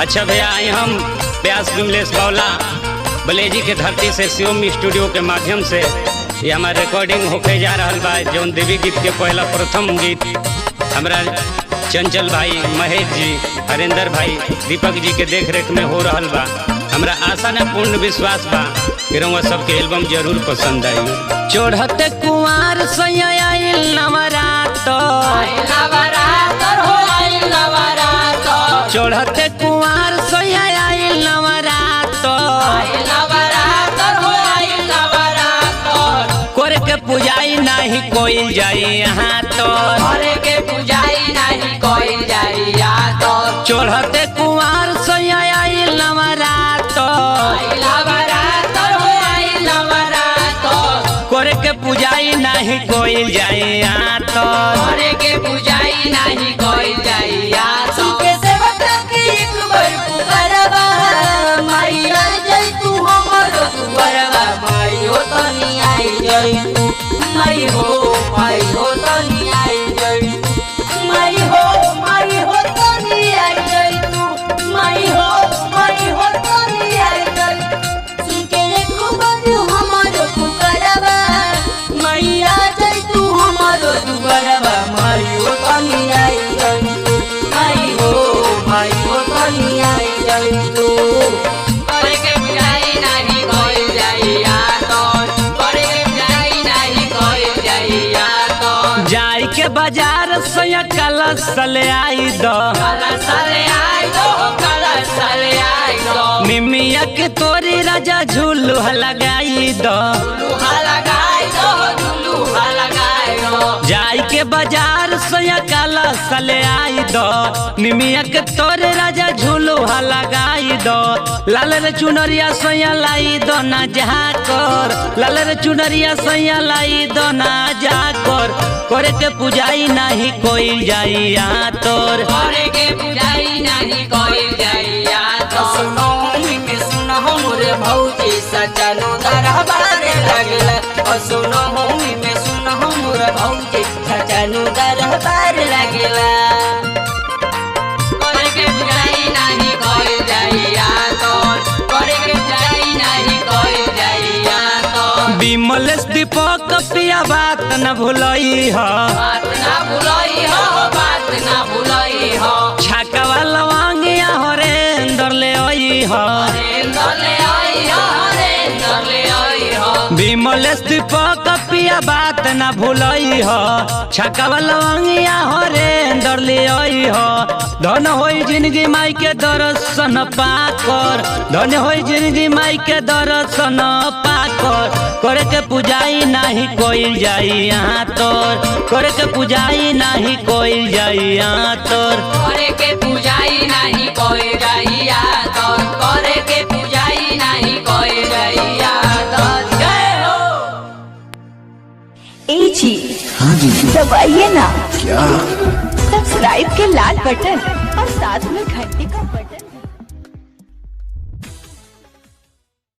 अच्छा भैया, आई हम व्यास विमलेश मौला बलेजी के धरती से शिवम स्टूडियो के माध्यम से ये हमारा रिकॉर्डिंग होके जा रहा बा। जौन देवी गीत के पहला प्रथम गीत हमारा चंचल भाई, महेश जी, हरेंद्र भाई, दीपक जी के देख रेख में हो रहा बा। हमरा आशा न पूर्ण विश्वास बा कि रउआ सबके एल्बम जरूर पसंद आई। चढ़ते कुंवार सयाइल नवरात, चढ़ते कुंवार सयाइल नवरात, कोरे के पुजाई नहीं कोई जाई यहाँ तो, कोरे के पुजाई नहीं कोई जाई यहाँ तो, चढ़ते कुंवार सयाइल नवरात, कोरे के पुजाई नहीं कोई जाई यहाँ तो, कोरे के पुजाई नहीं कोई जाई यहाँ तो। सुके से बतकी एक बार पुकारवा, माई आ जाई तू हमरो दुआरवा, माई हो तनी आई जाई तू, माई हो तनी आई जाई तू, माई हो तनी आई जाई तू, माई हो तनी आई जाई। सुके एक बार हमरो पुकारवा, माई आ जाई तू हमरो दुआरवा, माई हो तनी आई जाई तू, माई हो तनी आई जाई तू। करे के पुजाई नहीं कोई जाई यहाँ तो, करे के पुजाई नहीं कोई जाई यहाँ तो। जाई के बाजार से कलश ले आई दो, कलश ले आई दो, कलश ले आई दो, निमिया के तोरी राजा झूलू लगाई दो, लुहा लगाई दो, लुहा लगाई दो। जाई के बाजार से कलश ले आई दो, निमिया के तोरे राजा झूलू लगाई दो। लाल रे चुनरिया सैया लाई दो ना जाकर, लाल रे चुनरिया सैया लाई दो ना जाकर, करे के पुजाई नहीं कोई जाई यहाँ तोर, करे के पुजाई नहीं कोई जाई यहाँ तो। सुनो में सुनो मोरे भौजी सचनो दरबार लगला, ओ सुनो में सुनो मोरे भौजी सचनो दरबार लगला। करे के पुजाई नहीं कोई जाई यहाँ तो, करे के पुजाई नहीं कोई जाई यहाँ तो। विमलेश दीपक पिया बात न भूलई हो, बात ना भूलई हो, बात ना भूलई हो, छाका लवांगिया हो रे अंदर ले आई हो, ले आई हो, ले आई हो। विमलेश दीपक पिया बात न भूलई हो, छाका लवांगिया हो रे अंदर ले आई हो। धन होई जिंदगी माई के दर्शन पाकर, धन होई जिंदगी माई के दर्शन पाकर, करे के पुजाई नहीं कोई जाई यहाँ तोर, करे के पुजाई नहीं कोई जाई यहाँ तोर, करे के पुजाई नहीं कोई जाई यहाँ तो, करे के पुजाई नहीं कोई जाई यहाँ तो। जय हो। ए जी, हाँ जी, दबाइए ना क्या? सब्सक्राइब के लाल बटन और साथ में घंटी